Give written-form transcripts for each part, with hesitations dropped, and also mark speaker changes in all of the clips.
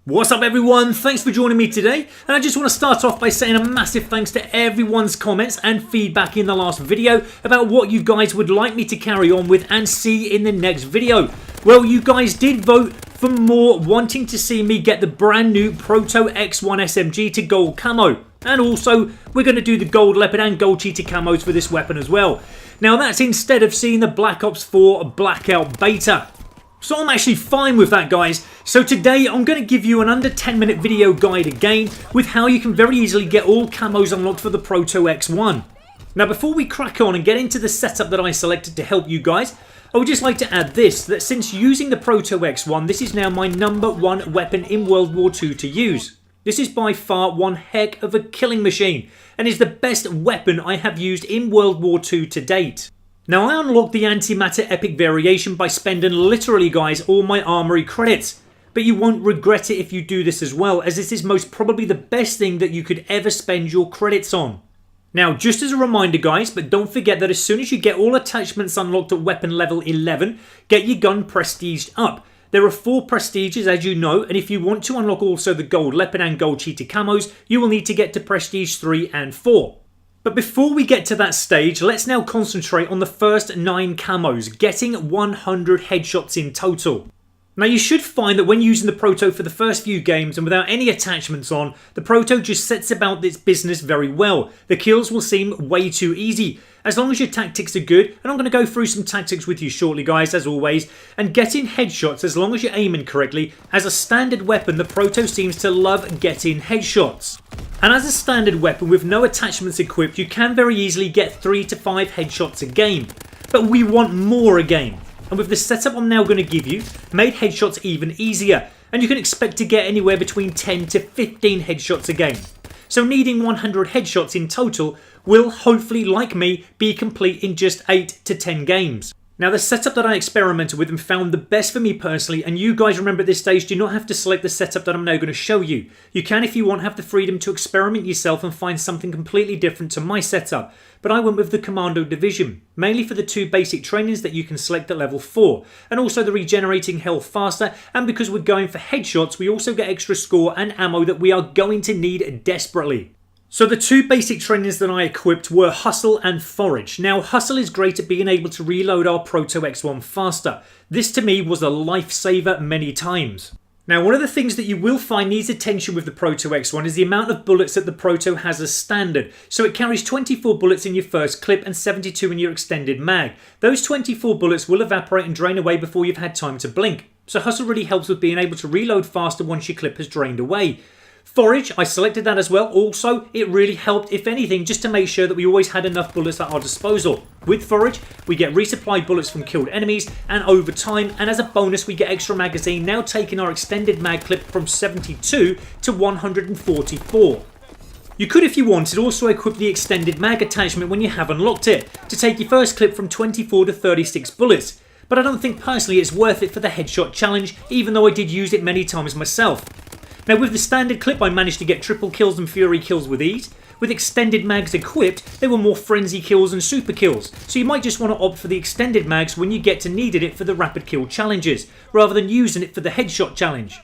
Speaker 1: What's up everyone, thanks for joining me today, and I just want to start off by saying a massive thanks to everyone's comments and feedback in the last video about what you guys would like me to carry on with and see in the next video. Well, you guys did vote for more, wanting to see me get the brand new PROTO-X1 SMG to gold camo, and also we're going to do the gold Leopard and gold Cheetah Camos for this weapon as well. Now that's instead of seeing the Black Ops 4 Blackout beta. So I'm actually fine with that, guys. So today I'm going to give you an under 10-minute video guide again with how you can very easily get all camos unlocked for the PROTO-X1. Now before we crack on and get into the setup that I selected to help you guys, I would just like to add this, that since using the PROTO-X1, this is now my #1 weapon in World War II to use. This is by far one heck of a killing machine and is the best weapon I have used in World War II to date. Now I unlocked the antimatter epic variation by spending literally, guys, all my armory credits. But you won't regret it if you do this as well, as this is most probably the best thing that you could ever spend your credits on. Now just as a reminder, guys, but don't forget that as soon as you get all attachments unlocked at weapon level 11, get your gun prestiged up. There are 4 prestiges, as you know, and if you want to unlock also the gold Leopard and gold Cheetah Camos, you will need to get to prestige 3 and 4. But before we get to that stage, let's now concentrate on the first 9 camos, getting 100 headshots in total. Now you should find that when using the Proto for the first few games and without any attachments on, the Proto just sets about its business very well. The kills will seem way too easy, as long as your tactics are good, and I'm going to go through some tactics with you shortly, guys, as always, and getting headshots as long as you're aiming correctly. As a standard weapon, the Proto seems to love getting headshots. And as a standard weapon with no attachments equipped, you can very easily get 3 to 5 headshots a game. But we want more a game. And with the setup I'm now going to give you, made headshots even easier, and you can expect to get anywhere between 10 to 15 headshots a game. So needing 100 headshots in total will hopefully, like me, be complete in just 8 to 10 games. Now the setup that I experimented with and found the best for me personally, and you guys remember at this stage do not have to select the setup that I'm now going to show you. You can, if you want, have the freedom to experiment yourself and find something completely different to my setup. But I went with the Commando Division, mainly for the 2 basic trainings that you can select at level 4, and also the regenerating health faster, and because we're going for headshots we also get extra score and ammo that we are going to need desperately. So the 2 basic trainings that I equipped were Hustle and Forage. Now Hustle is great at being able to reload our PROTO-X1 faster. This to me was a lifesaver many times. Now one of the things that you will find needs attention with the PROTO-X1 is the amount of bullets that the Proto has as standard. So it carries 24 bullets in your first clip and 72 in your extended mag. Those 24 bullets will evaporate and drain away before you've had time to blink. So Hustle really helps with being able to reload faster once your clip has drained away. Forage, I selected that as well. Also, it really helped, if anything, just to make sure that we always had enough bullets at our disposal. With Forage, we get resupplied bullets from killed enemies, and over time, and as a bonus, we get extra magazine, now taking our extended mag clip from 72 to 144. You could, if you wanted, also equip the extended mag attachment when you have unlocked it, to take your first clip from 24 to 36 bullets. But I don't think personally it's worth it for the headshot challenge, even though I did use it many times myself. Now with the standard clip I managed to get triple kills and fury kills with ease. With extended mags equipped, they were more frenzy kills and super kills, so you might just want to opt for the extended mags when you get to needing it for the rapid kill challenges, rather than using it for the headshot challenge.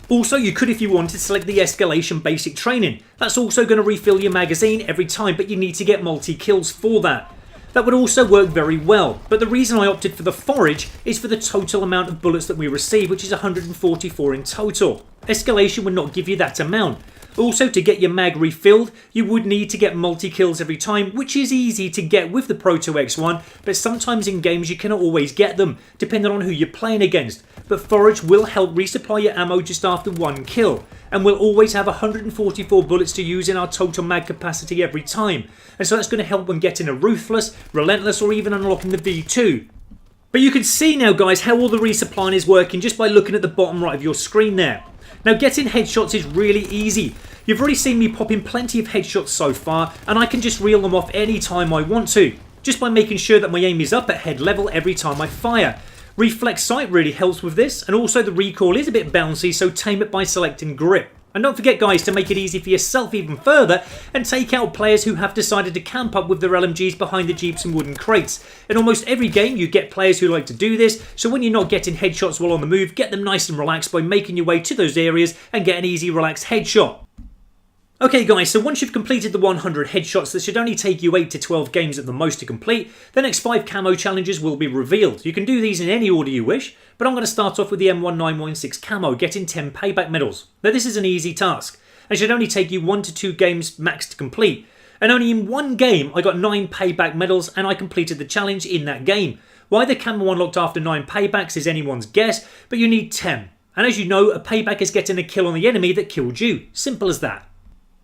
Speaker 1: Also, you could, if you wanted, select the escalation basic training. That's also going to refill your magazine every time, but you need to get multi-kills for that. That would also work very well, but the reason I opted for the Forage is for the total amount of bullets that we receive, which is 144 in total. Escalation would not give you that amount. Also, to get your mag refilled, you would need to get multi-kills every time, which is easy to get with the PROTO-X1, but sometimes in games you cannot always get them, depending on who you're playing against. But Forage will help resupply your ammo just after 1 kill, and we'll always have 144 bullets to use in our total mag capacity every time, and so that's going to help when getting a Ruthless, Relentless, or even unlocking the V2. But you can see now, guys, how all the resupplying is working just by looking at the bottom right of your screen there. Now getting headshots is really easy. You've already seen me pop in plenty of headshots so far, and I can just reel them off any time I want to, just by making sure that my aim is up at head level every time I fire. Reflex sight really helps with this, and also the recoil is a bit bouncy, so tame it by selecting grip. And don't forget guys to make it easy for yourself even further and take out players who have decided to camp up with their LMGs behind the jeeps and wooden crates. In almost every game you get players who like to do this, so when you're not getting headshots while on the move, get them nice and relaxed by making your way to those areas and get an easy relaxed headshot. Okay guys, so once you've completed the 100 headshots that should only take you 8 to 12 games at the most to complete, the next 5 camo challenges will be revealed. You can do these in any order you wish, but I'm going to start off with the M1916 camo, getting 10 payback medals. Now this is an easy task, and should only take you 1 to 2 games max to complete. And only in one game I got 9 payback medals and I completed the challenge in that game. Why the camo unlocked after 9 paybacks is anyone's guess, but you need 10. And as you know, a payback is getting a kill on the enemy that killed you. Simple as that.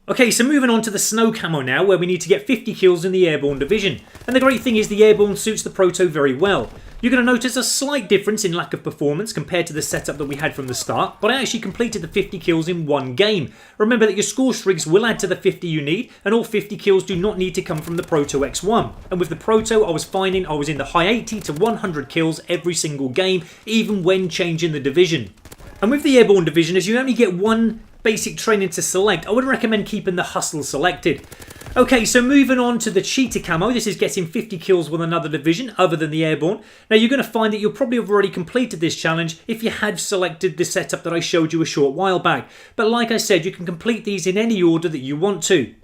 Speaker 1: Okay, so moving on to the snow camo now, where we need to get 50 kills in the airborne division. And the great thing is the airborne suits the Proto very well. You're going to notice a slight difference in lack of performance compared to the setup that we had from the start, but I actually completed the 50 kills in one game. Remember that your score streaks will add to the 50 you need, and all 50 kills do not need to come from the Proto-X1. And with the Proto, I was finding I was in the high 80 to 100 kills every single game, even when changing the division. And with the airborne division, as you only get one basic training to select, I would recommend keeping the hustle selected. Okay, so moving on to the Cheetah Camo, this is getting 50 kills with another division other than the airborne. Now you're going to find that you'll probably have already completed this challenge if you had selected the setup that I showed you a short while back. But like I said, you can complete these in any order that you want to.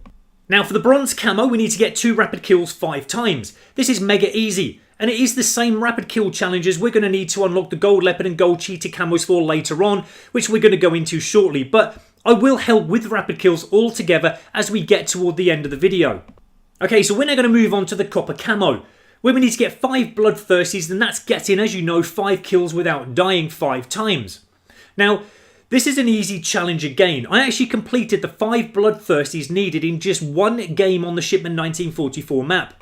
Speaker 1: Now for the bronze camo, we need to get 2 rapid kills 5 times. This is mega easy. And it is the same rapid kill challenges we're going to need to unlock the gold leopard and gold cheetah camos for later on, which we're going to go into shortly. But I will help with rapid kills all together as we get toward the end of the video. Okay, so we're now going to move on to the copper camo, where we need to get 5 bloodthirsties, and that's getting, as you know, 5 kills without dying 5 times. Now, this is an easy challenge again. I actually completed the 5 bloodthirsties needed in just one game on the Shipment 1944 map.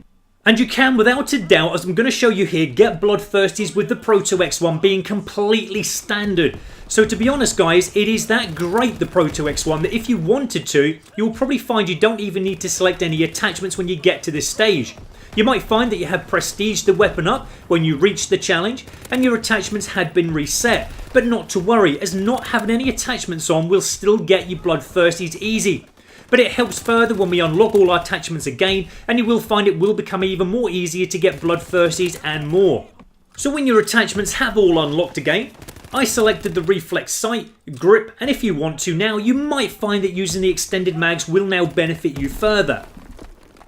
Speaker 1: And you can, without a doubt, as I'm going to show you here, get bloodthirsties with the Proto-X1 being completely standard. So to be honest guys, it is that great, the Proto-X1, that if you wanted to, you'll probably find you don't even need to select any attachments when you get to this stage. You might find that you have prestiged the weapon up when you reach the challenge and your attachments had been reset. But not to worry, as not having any attachments on will still get you bloodthirsties easy. But it helps further when we unlock all our attachments again, and you will find it will become even more easier to get bloodthirsties and more. So when your attachments have all unlocked again, I selected the reflex sight, grip, and if you want to now, you might find that using the extended mags will now benefit you further.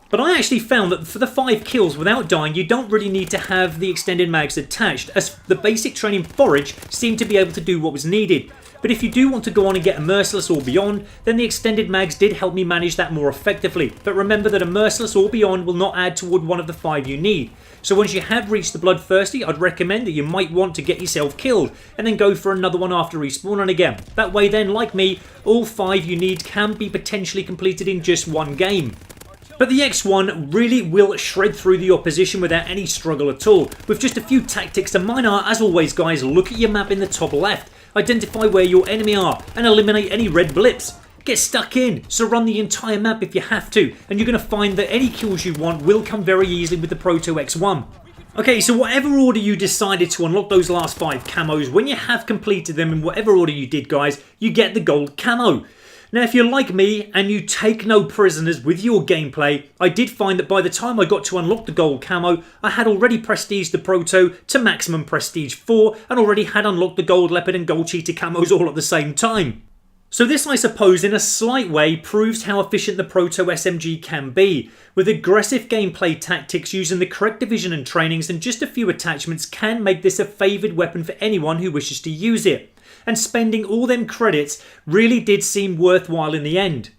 Speaker 1: But I actually found that for the 5 kills without dying, you don't really need to have the extended mags attached, as the basic training forage seemed to be able to do what was needed. But if you do want to go on and get a Merciless or Beyond, then the extended mags did help me manage that more effectively. But remember that a Merciless or Beyond will not add toward one of the 5 you need. So once you have reached the Bloodthirsty, I'd recommend that you might want to get yourself killed, and then go for another one after respawning again. That way then, like me, all 5 you need can be potentially completed in just one game. But the X1 really will shred through the opposition without any struggle at all, with just a few tactics, and mine are, as always guys, look at your map in the top left. Identify where your enemy are and eliminate any red blips. Get stuck in, so run the entire map if you have to, and you're going to find that any kills you want will come very easily with the Proto-X1. Okay, so whatever order you decided to unlock those last 5 camos, when you have completed them in whatever order you did guys, you get the gold camo. Now if you're like me and you take no prisoners with your gameplay, I did find that by the time I got to unlock the gold camo, I had already prestiged the Proto to maximum prestige 4 and already had unlocked the gold leopard and gold cheetah camos all at the same time. So this, I suppose, in a slight way proves how efficient the Proto SMG can be. With aggressive gameplay tactics using the correct division and trainings and just a few attachments can make this a favoured weapon for anyone who wishes to use it. And spending all them credits really did seem worthwhile in the end.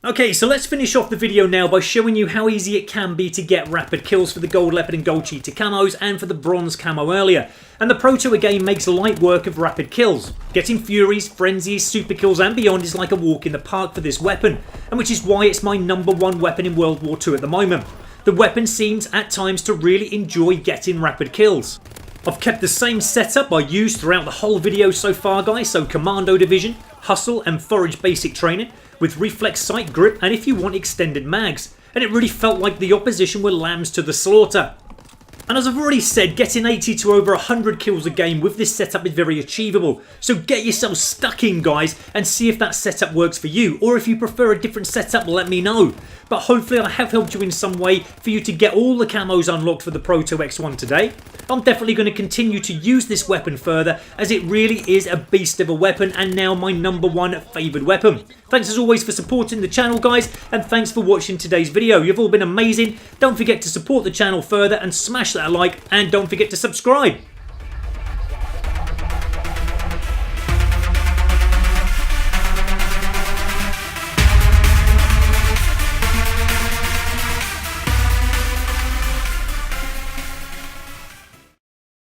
Speaker 1: Okay, so let's finish off the video now by showing you how easy it can be to get rapid kills for the gold leopard and gold cheetah camos and for the bronze camo earlier. And the Proto again makes light work of rapid kills. Getting furies, frenzies, super kills and beyond is like a walk in the park for this weapon, and which is why it's my #1 weapon in World War II at the moment. The weapon seems at times to really enjoy getting rapid kills. I've kept the same setup I used throughout the whole video so far guys, so Commando Division, Hustle and Forage basic training, with reflex sight, grip and if you want extended mags, and it really felt like the opposition were lambs to the slaughter. And as I've already said, getting 80 to over 100 kills a game with this setup is very achievable. So get yourself stuck in, guys, and see if that setup works for you. Or if you prefer a different setup, let me know. But hopefully I have helped you in some way for you to get all the camos unlocked for the PROTO-X1 today. I'm definitely going to continue to use this weapon further, as it really is a beast of a weapon and now my #1 favoured weapon. Thanks as always for supporting the channel, guys, and thanks for watching today's video. You've all been amazing. Don't forget to support the channel further and smash that like, and don't forget to subscribe.